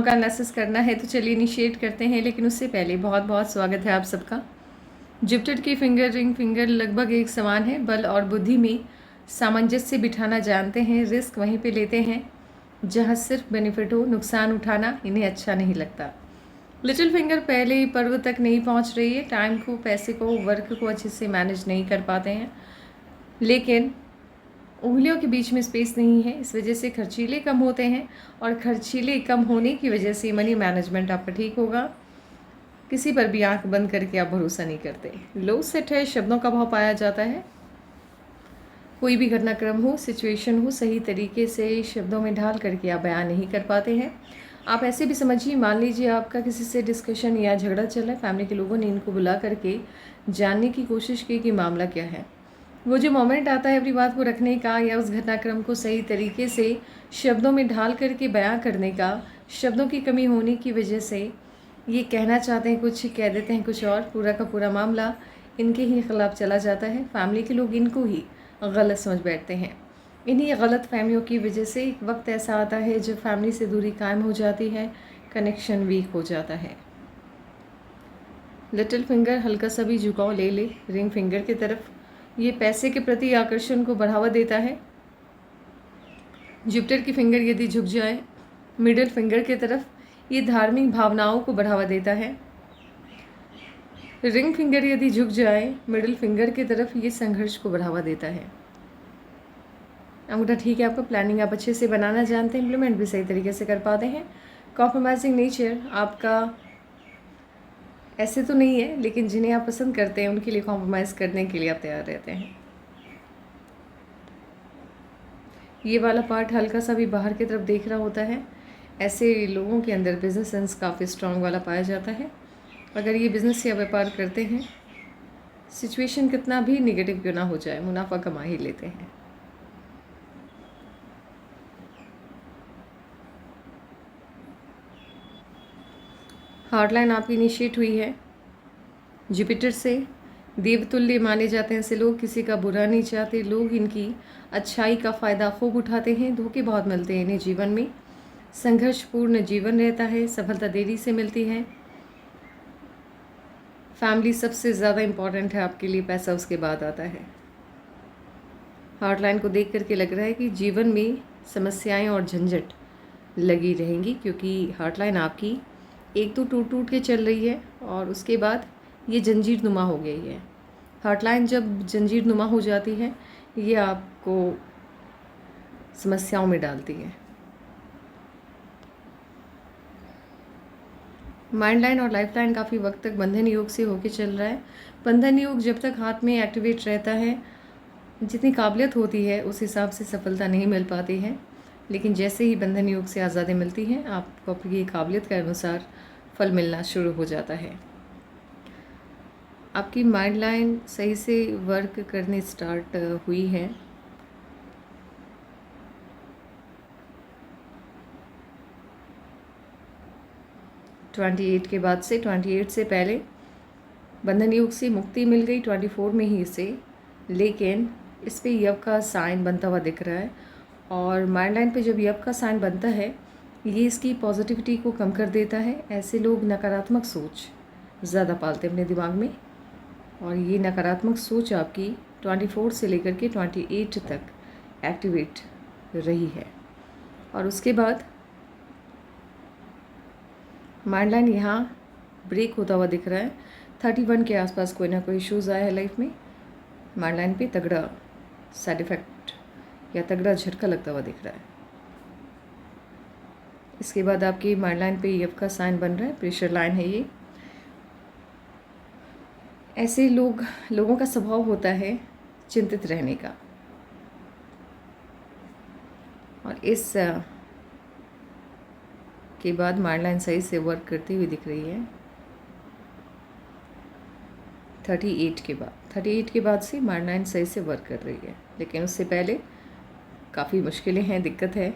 का एनालिसिस करना है तो चलिए इनिशिएट करते हैं, लेकिन उससे पहले बहुत बहुत स्वागत है आप सबका। जुपिटर की फिंगर रिंग फिंगर लगभग एक समान है। बल और बुद्धि में सामंजस्य बिठाना जानते हैं, रिस्क वहीं पे लेते हैं जहाँ सिर्फ बेनिफिट हो, नुकसान उठाना इन्हें अच्छा नहीं लगता। लिटिल फिंगर पहले ही पर्व तक नहीं पहुँच रही है, टाइम को, पैसे को, वर्क को अच्छे से मैनेज नहीं कर पाते हैं, लेकिन उंगलियों के बीच में स्पेस नहीं है, इस वजह से खर्चीले कम होते हैं और खर्चीले कम होने की वजह से मनी मैनेजमेंट आपका ठीक होगा। किसी पर भी आंख बंद करके आप भरोसा नहीं करते। लो सेट है, शब्दों का भाव पाया जाता है। कोई भी घटनाक्रम हो, सिचुएशन हो, सही तरीके से शब्दों में ढाल करके आप बयान नहीं कर पाते हैं। आप ऐसे भी समझिए, मान लीजिए आपका किसी से डिस्कशन या झगड़ा चल रहा है, फैमिली के लोगों ने इनको बुला करके जानने की कोशिश की कि मामला क्या है। वो जो मोमेंट आता है अपनी बात को रखने का या उस घटनाक्रम को सही तरीके से शब्दों में ढाल करके बयां करने का, शब्दों की कमी होने की वजह से ये कहना चाहते हैं कुछ, कह देते हैं कुछ और, पूरा का पूरा मामला इनके ही खिलाफ चला जाता है। फैमिली के लोग इनको ही गलत समझ बैठते हैं। इन्हीं गलत फहमियों की वजह से एक वक्त ऐसा आता है जब फैमिली से दूरी कायम हो जाती है, कनेक्शन वीक हो जाता है। लिटिल फिंगर हल्का सा भी झुकाव ले ले रिंग फिंगर की तरफ, ये पैसे के प्रति आकर्षण को बढ़ावा देता है। जुपिटर की फिंगर यदि झुक जाए मिडिल फिंगर की तरफ, ये धार्मिक भावनाओं को बढ़ावा देता है। रिंग फिंगर यदि झुक जाए मिडिल फिंगर की तरफ, ये संघर्ष को बढ़ावा देता है। अंगूठा ठीक है आपका, प्लानिंग आप अच्छे से बनाना जानते हैं, इम्प्लीमेंट भी सही तरीके से कर पाते हैं। कॉम्प्रोमाइजिंग नेचर आपका ऐसे तो नहीं है, लेकिन जिन्हें आप पसंद करते हैं उनके लिए कॉम्प्रोमाइज़ करने के लिए आप तैयार रहते हैं। ये वाला पार्ट हल्का सा भी बाहर की तरफ देख रहा होता है। ऐसे लोगों के अंदर बिजनेस सेंस काफ़ी स्ट्रांग वाला पाया जाता है। अगर ये बिज़नेस या व्यापार करते हैं, सिचुएशन कितना भी नेगेटिव क्यों ना हो जाए, मुनाफा कमा ही लेते हैं। हार्टलाइन आपकी इनिशिएट हुई है जुपिटर से। देवतुल्य माने जाते हैं ऐसे लोग, किसी का बुरा नहीं चाहते, लोग इनकी अच्छाई का फ़ायदा खूब उठाते हैं, धोखे बहुत मिलते हैं इन्हें जीवन में। संघर्षपूर्ण जीवन रहता है, सफलता देरी से मिलती है। फैमिली सबसे ज़्यादा इम्पॉर्टेंट है आपके लिए, पैसा उसके बाद आता है। हार्टलाइन को देख करके लग रहा है कि जीवन में समस्याएं और झंझट लगी रहेंगी, क्योंकि हार्टलाइन आपकी एक तो टूट टूट के चल रही है और उसके बाद ये जंजीर नुमा हो गई है। हार्टलाइन जब जंजीर नुमा हो जाती है, ये आपको समस्याओं में डालती है। माइंड लाइन और लाइफ लाइन काफ़ी वक्त तक बंधन योग से होके चल रहा है। बंधन योग जब तक हाथ में एक्टिवेट रहता है, जितनी काबिलियत होती है उस हिसाब से सफलता नहीं मिल पाती है, लेकिन जैसे ही बंधन योग से आज़ादी मिलती है, आपको अपनी काबिलियत के अनुसार फल मिलना शुरू हो जाता है। आपकी माइंड लाइन सही से वर्क करने स्टार्ट हुई है। ट्वेंटी 28 के बाद से, 28 से पहले बंधन योग से मुक्ति मिल गई 24 में ही इसे, लेकिन इस पे यव का साइन बनता हुआ दिख रहा है। और माइंड लाइन पे जब यव का साइन बनता है, ये इसकी पॉजिटिविटी को कम कर देता है। ऐसे लोग नकारात्मक सोच ज़्यादा पालते हैं अपने दिमाग में, और ये नकारात्मक सोच आपकी 24 से लेकर के 28 तक एक्टिवेट रही है। और उसके बाद माइंड लाइन यहाँ ब्रेक होता हुआ दिख रहा है। 31 के आसपास कोई ना कोई इश्यूज़ आया है लाइफ में, माइंड लाइन पे तगड़ा साइड इफ़ेक्ट या तगड़ा झटका लगता हुआ दिख रहा है। इसके बाद आपकी माइंड लाइन पे एफ का साइन बन रहा है, प्रेशर लाइन है ये। ऐसे लोगों का स्वभाव होता है चिंतित रहने का, और इस के बाद माइंड लाइन सही से वर्क करती हुई दिख रही है 38 के बाद से माइंड लाइन सही से वर्क कर रही है, लेकिन उससे पहले काफ़ी मुश्किलें हैं, दिक्कत है।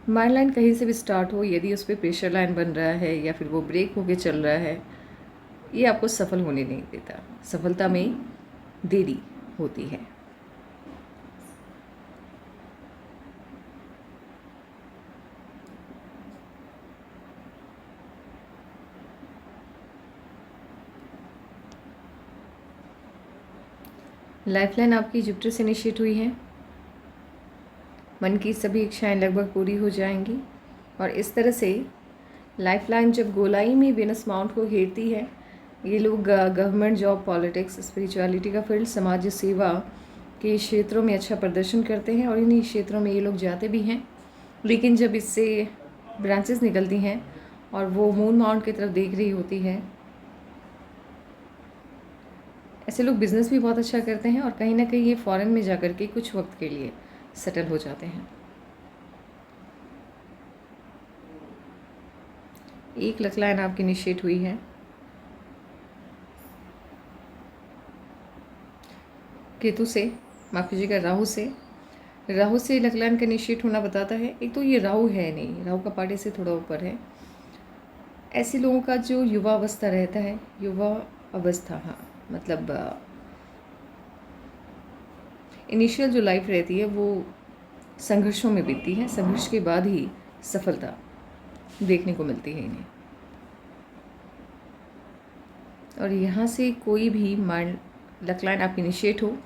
माइंड लाइन कहीं से भी स्टार्ट हो, यदि उस पर प्रेशर लाइन बन रहा है या फिर वो ब्रेक होके चल रहा है, ये आपको सफल होने नहीं देता, सफलता में देरी होती है। लाइफलाइन आपकी जुपिटर से इनिशिएट हुई है। मन की सभी इच्छाएं लगभग पूरी हो जाएंगी और इस तरह से लाइफलाइन जब गोलाई में वीनस माउंट को घेरती है, ये लोग गवर्नमेंट जॉब, पॉलिटिक्स, स्पिरिचुअलिटी का फील्ड, समाज सेवा के क्षेत्रों में अच्छा प्रदर्शन करते हैं और इन्हीं क्षेत्रों में ये लोग जाते भी हैं। लेकिन जब इससे ब्रांचेस निकलती हैं और वो मून माउंट की तरफ देख रही होती है, ऐसे लोग बिज़नेस भी बहुत अच्छा करते हैं और कहीं ना कहीं ये फॉरेन में जाकर के कुछ वक्त के लिए सेटल हो जाते हैं। एक लक लाइन आपकी इनिशिएट हुई है केतु से, माफ कीजिएगा राहु से। राहु से लक लाइन का इनिशिएट होना बताता है, एक तो ये राहु है नहीं, राहु का पार्टी से थोड़ा ऊपर है। ऐसे लोगों का जो युवा अवस्था रहता है, युवा अवस्था, हाँ मतलब इनिशियल जो लाइफ रहती है वो संघर्षों में बीतती है, संघर्ष के बाद ही सफलता देखने को मिलती है इन्हें। और यहाँ से कोई भी माइंड लक लाइन आप इनिशिएट हो,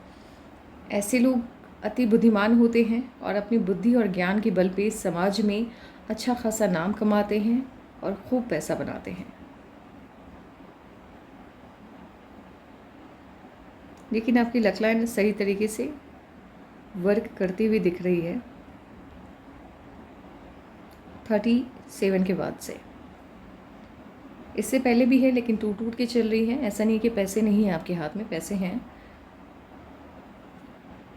ऐसे लोग अति बुद्धिमान होते हैं और अपनी बुद्धि और ज्ञान के बल पे समाज में अच्छा खासा नाम कमाते हैं और खूब पैसा बनाते हैं। लेकिन आपकी लक लाइन सही तरीके से वर्क करती हुई दिख रही है 37 के बाद से। इससे पहले भी है लेकिन टूट टूट के चल रही है। ऐसा नहीं कि पैसे नहीं हैं आपके हाथ में, पैसे हैं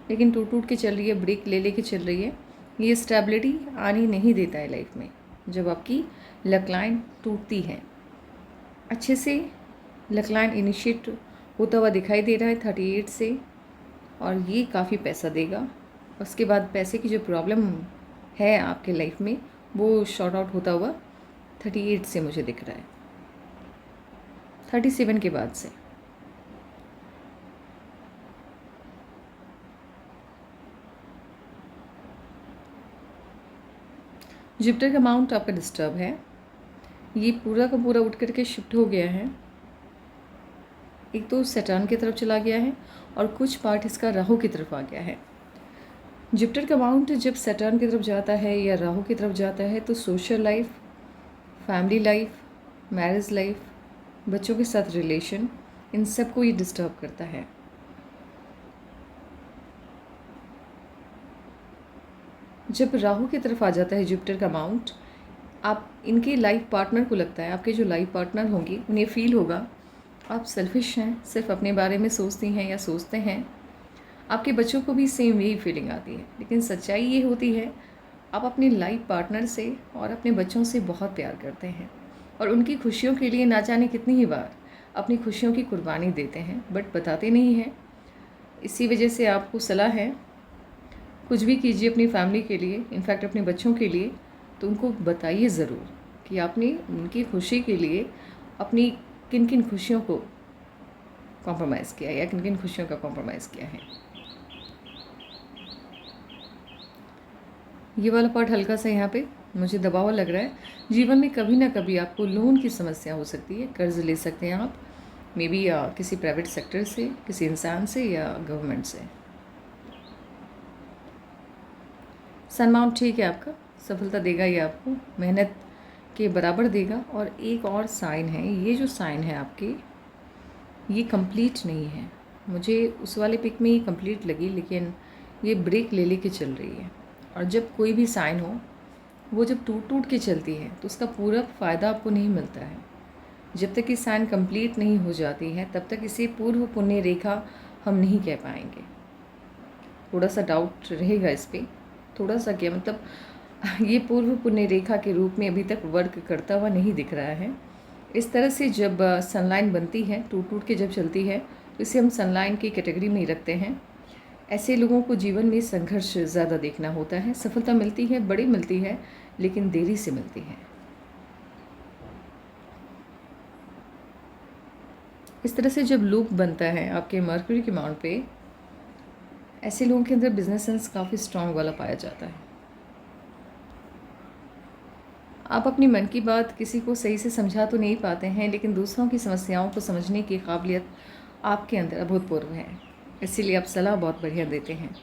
लेकिन टूट टूट के चल रही है, ब्रेक ले लेके चल रही है। ये स्टेबिलिटी आनी नहीं देता है लाइफ में जब आपकी लक लाइन टूटती है। अच्छे से लक लाइन इनिशिएट होता हुआ दिखाई दे रहा है 38 से, और ये काफ़ी पैसा देगा। उसके बाद पैसे की जो प्रॉब्लम है आपके लाइफ में वो शॉर्ट आउट होता हुआ 38 से मुझे दिख रहा है, 37 के बाद से। जुपिटर का माउंट आपका डिस्टर्ब है, ये पूरा का पूरा उठ करके शिफ्ट हो गया है। एक तो सैटर्न की तरफ चला गया है और कुछ पार्ट इसका राहु की तरफ आ गया है। जुपिटर का माउंट जब सैटर्न की तरफ जाता है या राहु की तरफ जाता है तो social life, family life, marriage life, बच्चों के साथ रिलेशन, इन सब को ये डिस्टर्ब करता है। जब राहु की तरफ आ जाता है जुपिटर का माउंट, आप इनके लाइफ पार्टनर को लगता है, आपके जो लाइफ पार्टनर होंगे उन्हें फील होगा आप सेल्फिश हैं, सिर्फ अपने बारे में सोचती हैं या सोचते हैं। आपके बच्चों को भी सेम यही फीलिंग आती है। लेकिन सच्चाई ये होती है आप अपने लाइफ पार्टनर से और अपने बच्चों से बहुत प्यार करते हैं और उनकी खुशियों के लिए ना जाने कितनी ही बार अपनी खुशियों की कुर्बानी देते हैं, बट बताते नहीं हैं। इसी वजह से आपको सलाह है, कुछ भी कीजिए अपनी फैमिली के लिए, इनफैक्ट अपने बच्चों के लिए, तो उनको बताइए ज़रूर कि आपने उनकी खुशी के लिए अपनी किन किन खुशियों को कॉम्प्रोमाइज़ किया या किन किन खुशियों का कॉम्प्रोमाइज़ किया है। ये वाला पार्ट हल्का सा यहाँ पे मुझे दबाव लग रहा है। जीवन में कभी ना कभी आपको लोन की समस्या हो सकती है, कर्ज ले सकते हैं आप, मे बी किसी प्राइवेट सेक्टर से, किसी इंसान से या गवर्नमेंट से। सन माउंट ठीक है आपका, सफलता देगा ये आपको, मेहनत के बराबर देगा। और एक और साइन है, ये जो साइन है आपकी ये कंप्लीट नहीं है। मुझे उस वाले पिक में ये कंप्लीट लगी लेकिन ये ब्रेक ले लेके चल रही है। और जब कोई भी साइन हो वो जब टूट टूट के चलती है तो उसका पूरा फ़ायदा आपको नहीं मिलता है। जब तक ये साइन कंप्लीट नहीं हो जाती है तब तक इसे पूर्व पुण्य रेखा हम नहीं कह पाएंगे। थोड़ा सा डाउट रहेगा इस पर, थोड़ा सा क्या मतलब, ये पूर्व पुण्य रेखा के रूप में अभी तक वर्क करता हुआ नहीं दिख रहा है। इस तरह से जब सनलाइन बनती है, टूट टूट के जब चलती है, तो इसे हम सनलाइन की कैटेगरी में ही रखते हैं। ऐसे लोगों को जीवन में संघर्ष ज़्यादा देखना होता है। सफलता मिलती है, बड़ी मिलती है, लेकिन देरी से मिलती है। इस तरह से जब लूप बनता है आपके मर्क्यूरी के माउंट पे, ऐसे लोगों के अंदर बिजनेस सेंस काफ़ी स्ट्रांग वाला पाया जाता है। आप अपनी मन की बात किसी को सही से समझा तो नहीं पाते हैं, लेकिन दूसरों की समस्याओं को समझने की काबिलियत आपके अंदर अभूतपूर्व है। इसीलिए आप सलाह बहुत बढ़िया देते हैं।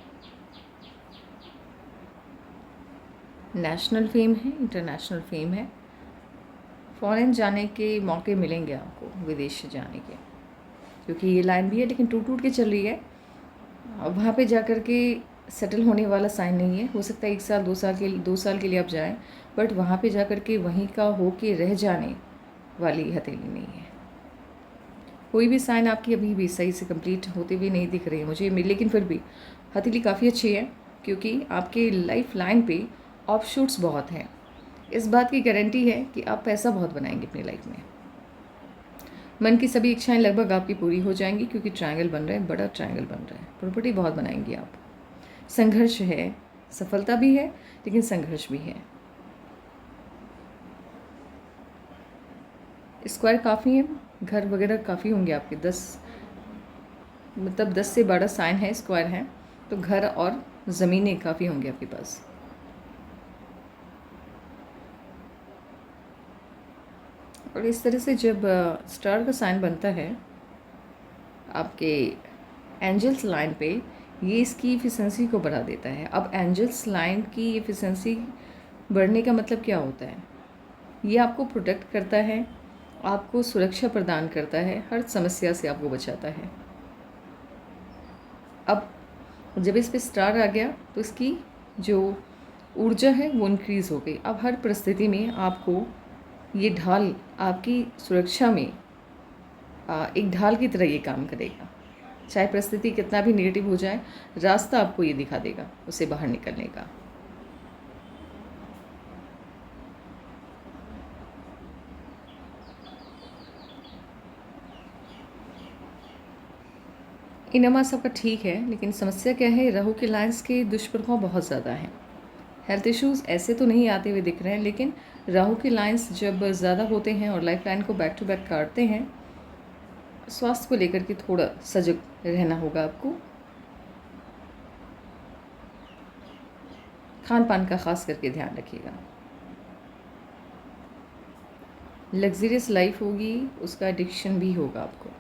नेशनल फेम है, इंटरनेशनल फेम है, फ़ॉरेन जाने के मौके मिलेंगे आपको, विदेश जाने के, क्योंकि ये लाइन भी है लेकिन टूट टूट के चल रही है। वहाँ पे जा कर के सेटल होने वाला साइन नहीं है। हो सकता है 1 साल 2 साल के लिए आप जाएं, बट वहाँ पे जा कर के वहीं का हो के रह जाने वाली हथेली नहीं है। कोई भी साइन आपकी अभी भी सही से कंप्लीट होते हुए नहीं दिख रही है मुझे, लेकिन फिर भी हथेली काफ़ी अच्छी है, क्योंकि आपके लाइफ लाइन पे ऑफशूट्स बहुत हैं। इस बात की गारंटी है कि आप पैसा बहुत बनाएंगे अपनी लाइफ में। मन की सभी इच्छाएं लगभग आपकी पूरी हो जाएंगी, क्योंकि ट्रायंगल बन रहा है, बड़ा ट्रायंगल बन रहा है। प्रॉपर्टी बहुत बनाएंगे आप। संघर्ष है, सफलता भी है लेकिन संघर्ष भी है। स्क्वायर काफ़ी है, घर वगैरह काफ़ी होंगे आपके। 10 से 12 साइन है, स्क्वायर हैं, तो घर और ज़मीनें काफ़ी होंगे आपके पास। और इस तरह से जब स्टार का साइन बनता है आपके एंजल्स लाइन पे, ये इसकी एफिशिएंसी को बढ़ा देता है। अब एंजल्स लाइन की एफिशिएंसी बढ़ने का मतलब क्या होता है? ये आपको प्रोटेक्ट करता है, आपको सुरक्षा प्रदान करता है, हर समस्या से आपको बचाता है। अब जब इस पे स्टार आ गया तो इसकी जो ऊर्जा है वो इंक्रीज़ हो गई। अब हर परिस्थिति में आपको ये ढाल आपकी सुरक्षा में एक ढाल की तरह ये काम करेगा। चाहे परिस्थिति कितना भी नेगेटिव हो जाए, रास्ता आपको ये दिखा देगा उससे बाहर निकलने का। इनमा सबका ठीक है, लेकिन समस्या क्या है, राहु के लाइन्स के दुष्प्रभाव बहुत ज़्यादा हैं। हेल्थ इश्यूज़ ऐसे तो नहीं आते हुए दिख रहे हैं, लेकिन राहु के लाइन्स जब ज़्यादा होते हैं और लाइफ लाइन को बैक टू बैक काटते हैं, स्वास्थ्य को लेकर के थोड़ा सजग रहना होगा आपको। खान पान का ख़ास करके ध्यान रखिएगा। लग्जरियस लाइफ होगी, उसका एडिक्शन भी होगा आपको।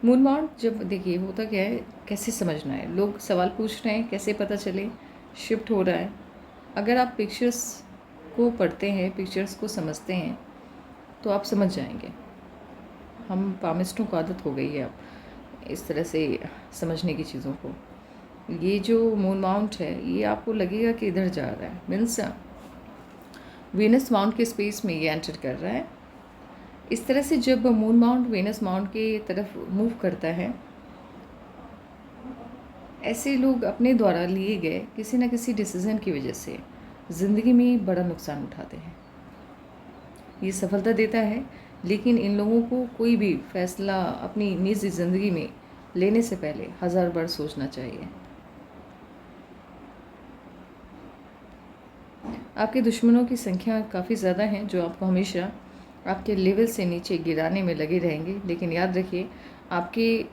मून माउंट जब देखिए होता क्या है, कैसे समझना है, लोग सवाल पूछ रहे हैं कैसे पता चले शिफ्ट हो रहा है। अगर आप पिक्चर्स को पढ़ते हैं, पिक्चर्स को समझते हैं, तो आप समझ जाएंगे। हम पामिस्टों को आदत हो गई है अब इस तरह से समझने की चीज़ों को। ये जो मून माउंट है, ये आपको लगेगा कि इधर जा रहा है, मीन्स वीनस माउंट के स्पेस में ये एंटर कर रहा है। इस तरह से जब मून माउंट वीनस माउंट के तरफ मूव करता है, ऐसे लोग अपने द्वारा लिए गए किसी न किसी डिसीज़न की वजह से ज़िंदगी में बड़ा नुकसान उठाते हैं। ये सफलता देता है, लेकिन इन लोगों को कोई भी फैसला अपनी निजी ज़िंदगी में लेने से पहले 1000 बार सोचना चाहिए। आपके दुश्मनों की संख्या काफ़ी ज़्यादा है, जो आपको हमेशा आपके लेवल से नीचे गिराने में लगे रहेंगे। लेकिन याद रखिए, आपके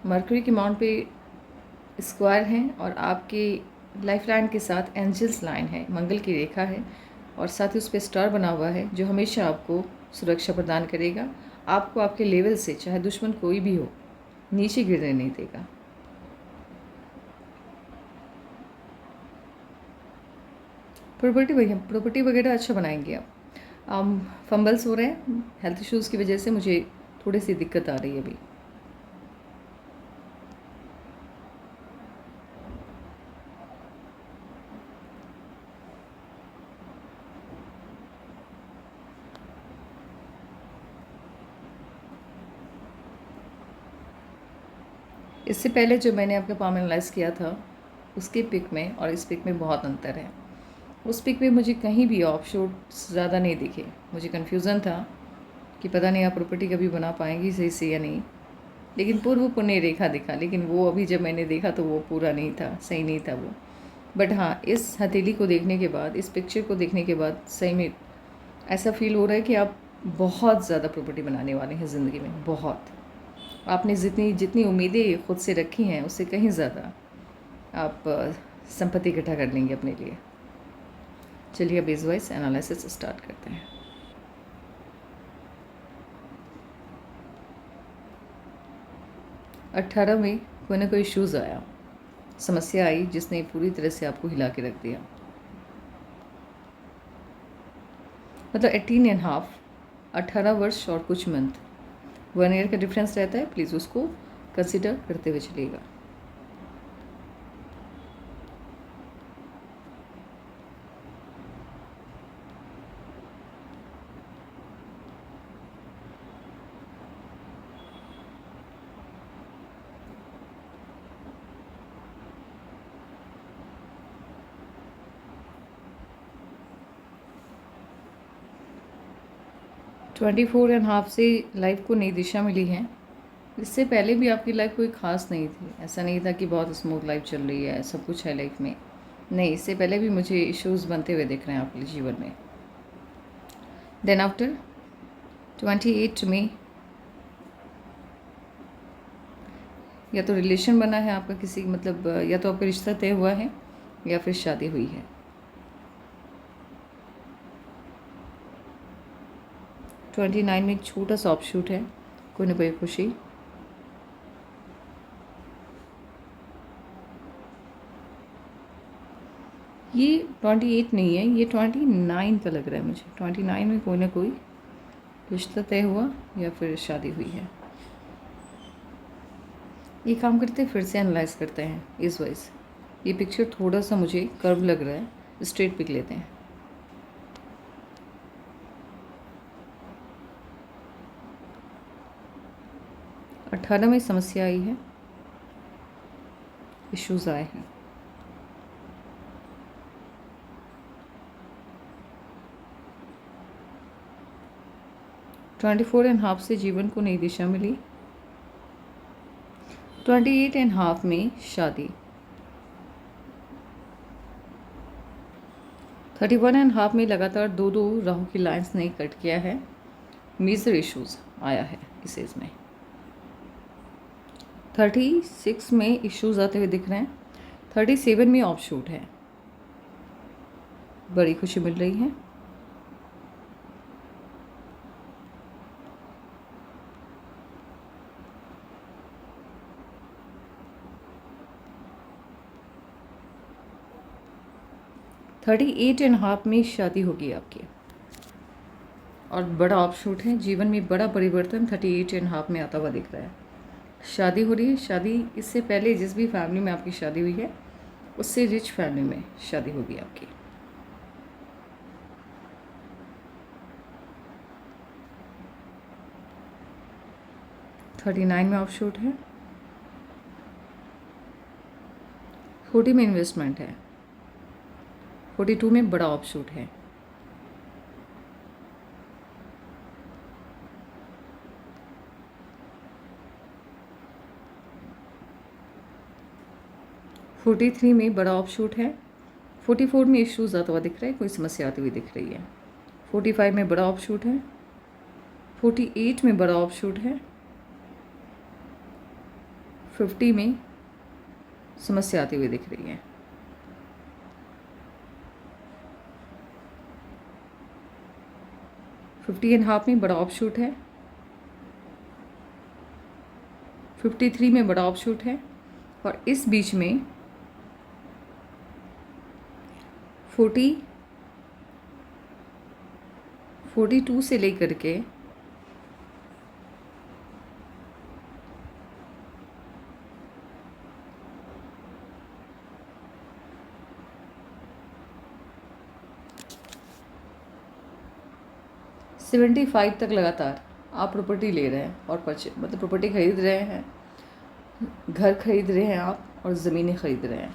मरकरी के माउंट पे स्क्वायर हैं और आपके लाइफ लाइन के साथ एंजल्स लाइन है, मंगल की रेखा है, और साथ ही उस पर स्टार बना हुआ है, जो हमेशा आपको सुरक्षा प्रदान करेगा। आपको आपके लेवल से, चाहे दुश्मन कोई भी हो, नीचे गिरने नहीं देगा। प्रॉपर्टी वगैरह अच्छा बनाएंगे आप। फंबल्स हो रहे हैं हेल्थ इश्यूज़ की वजह से, मुझे थोड़ी सी दिक्कत आ रही है अभी। इससे पहले जो मैंने आपका पाम एनालाइज किया था, उसके पिक में और इस पिक में बहुत अंतर है। उस पिक में मुझे कहीं भी ऑफशूट ज़्यादा नहीं दिखे। मुझे कन्फ्यूज़न था कि पता नहीं आप प्रॉपर्टी कभी बना पाएंगी सही से या नहीं, लेकिन पूर्व पुण्य रेखा दिखा, लेकिन वो अभी जब मैंने देखा तो वो पूरा नहीं था, सही नहीं था वो। बट हाँ, इस हथेली को देखने के बाद, इस पिक्चर को देखने के बाद सही में ऐसा फील हो रहा है कि आप बहुत ज़्यादा प्रॉपर्टी बनाने वाले हैं ज़िंदगी में। बहुत, आपने जितनी उम्मीदें खुद से रखी हैं, उससे कहीं ज़्यादा आप संपत्ति इकट्ठा कर लेंगे अपने लिए। चलिए अब बेस वाइज एनालिसिस स्टार्ट करते हैं। 18 में कोई ना कोई इश्यूज़ आया, समस्या आई जिसने पूरी तरह से आपको हिला के रख दिया। मतलब 18 एंड हाफ, 18 वर्ष और कुछ मंथ, 1 ईयर का डिफरेंस रहता है। प्लीज़ उसको कंसिडर करते हुए चलिएगा। ट्वेंटी 4 एंड हाफ से लाइफ को नई दिशा मिली है। इससे पहले भी आपकी लाइफ कोई ख़ास नहीं थी, ऐसा नहीं था कि बहुत स्मूथ लाइफ चल रही है, सब कुछ है लाइफ में, नहीं। इससे पहले भी मुझे इश्यूज़ बनते हुए दिख रहे हैं आपके जीवन में। देन आफ्टर 28 में या तो रिलेशन बना है आपका किसी, मतलब या तो आपका रिश्ता तय हुआ है या फिर शादी हुई है। 29 में एक छोटा सा ऑफशूट है, कोई ना कोई खुशी। ये 28 नहीं है, ये 29 का लग रहा है मुझे। 29 में कोई ना कोई रिश्ता तय हुआ या फिर शादी हुई है। ये काम करते हैं, फिर से एनालाइज करते हैं इस वाइज। ये पिक्चर थोड़ा सा मुझे कर्व लग रहा है, स्ट्रेट पिक लेते हैं। अठारह में समस्या आई है, इश्यूज आए हैं। ट्वेंटी 4 एंड हाफ से जीवन को नई दिशा मिली। 28 एंड हाफ में शादी। 31 एंड हाफ में लगातार दो राहु की लाइंस ने कट किया है, मेजर इश्यूज आया है इस एज में। 36 में इश्यूज आते हुए दिख रहे हैं। 37 में ऑफशूट है, बड़ी खुशी मिल रही है। थर्टी 8 एंड हाफ में शादी होगी आपकी और बड़ा ऑफशूट है, जीवन में बड़ा परिवर्तन 38 एंड हाफ में आता हुआ दिख रहा है। शादी हो रही है, शादी इससे पहले जिस भी फैमिली में आपकी शादी हुई है उससे रिच फैमिली में शादी होगी आपकी। थर्टी 39 में ऑफशूट है। 40 में इन्वेस्टमेंट है। 42 में बड़ा ऑफशूट है। फोर्टी 43 में बड़ा ऑफशूट है। 44 में इश्यूज आता हुआ दिख रहा है, कोई समस्या आती हुई दिख रही है। 45 में बड़ा ऑफशूट है। 48 में बड़ा ऑफशूट है। 50 में समस्या आती हुई दिख रही है। 50 एंड हाफ में बड़ा ऑफशूट है। 53 में बड़ा ऑफशूट है। और इस बीच में 42 से लेकर के 75 तक लगातार आप प्रॉपर्टी ले रहे हैं और मतलब प्रॉपर्टी खरीद रहे हैं, घर खरीद रहे हैं आप और ज़मीनें खरीद रहे हैं।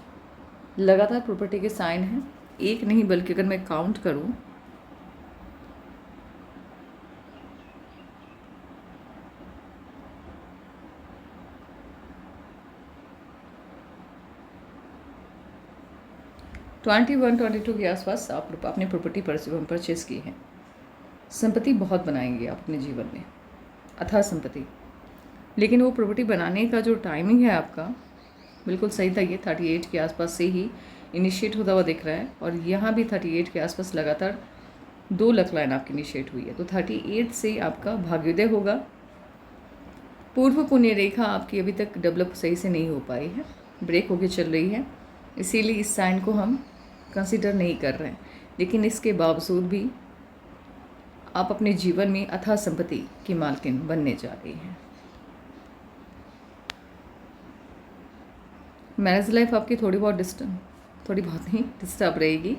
लगातार प्रॉपर्टी के साइन हैं, एक नहीं बल्कि अगर मैं काउंट करूं ट्वेंटी 22 के आसपास आप अपनी प्रॉपर्टी परचेज़ की है। संपत्ति बहुत बनाएंगे आप अपने जीवन में, अथाह संपत्ति। लेकिन वो प्रॉपर्टी बनाने का जो टाइमिंग है आपका बिल्कुल सही था। ये 38 के आसपास से ही इनिशिएट होता हुआ दिख रहा है और यहाँ भी 38 के आसपास लगातार 2 लक लाइन आपकी इनिशिएट हुई है। तो 38 से आपका भाग्योदय होगा पूर्व पुण्य रेखा आपकी अभी तक डेवलप सही से नहीं हो पाई है, ब्रेक होके चल रही है, इसीलिए इस साइन को हम कंसिडर नहीं कर रहे हैं। लेकिन इसके बावजूद भी आप अपने जीवन में अथाह संपत्ति की मालकिन बनने जा रही हैं। मैरिज लाइफ आपकी थोड़ी बहुत ही डिस्टर्ब रहेगी।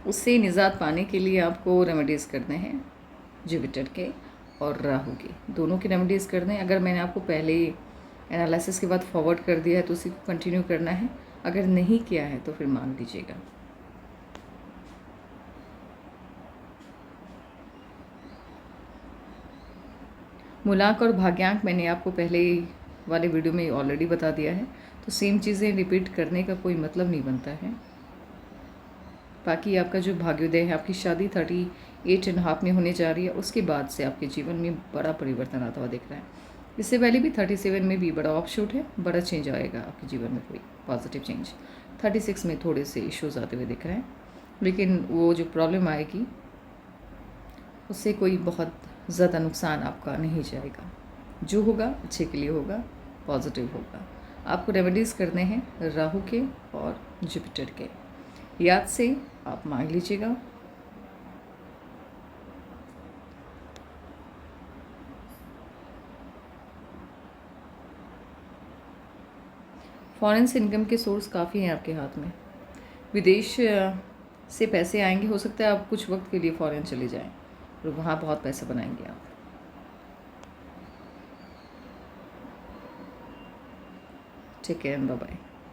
उससे निजात पाने के लिए आपको रेमेडीज़ करने हैं जुपिटर के और राहु के, दोनों के रेमेडीज़ करने हैं। अगर मैंने आपको पहले एनालिसिस के बाद फॉरवर्ड कर दिया है तो उसी को कंटिन्यू करना है, अगर नहीं किया है तो फिर मान लीजिएगा। मूलांक और भाग्यांक मैंने आपको पहले वाले वीडियो में ऑलरेडी बता दिया है, तो सेम चीज़ें रिपीट करने का कोई मतलब नहीं बनता है। बाकी आपका जो भाग्योदय है, आपकी शादी 38.5 में होने जा रही है, उसके बाद से आपके जीवन में बड़ा परिवर्तन आता हुआ दिख रहा है। इससे पहले भी 37 में भी बड़ा ऑफशूट है, बड़ा चेंज आएगा आपके जीवन में, कोई पॉजिटिव चेंज। 36 में थोड़े से इश्यूज आते हुए दिख रहे हैं, लेकिन वो जो प्रॉब्लम आएगी उससे कोई बहुत ज़्यादा नुकसान आपका नहीं जाएगा। जो होगा अच्छे के लिए होगा, पॉजिटिव होगा। आपको रेमेडीज़ करने हैं राहु के और जुपिटर के, याद से आप मांग लीजिएगा। फॉरेन से इनकम के सोर्स काफ़ी हैं आपके हाथ में, विदेश से पैसे आएंगे। हो सकता है आप कुछ वक्त के लिए फॉरेन चले जाएं और वहाँ बहुत पैसा बनाएंगे आप। ठीक है, बाय बाय।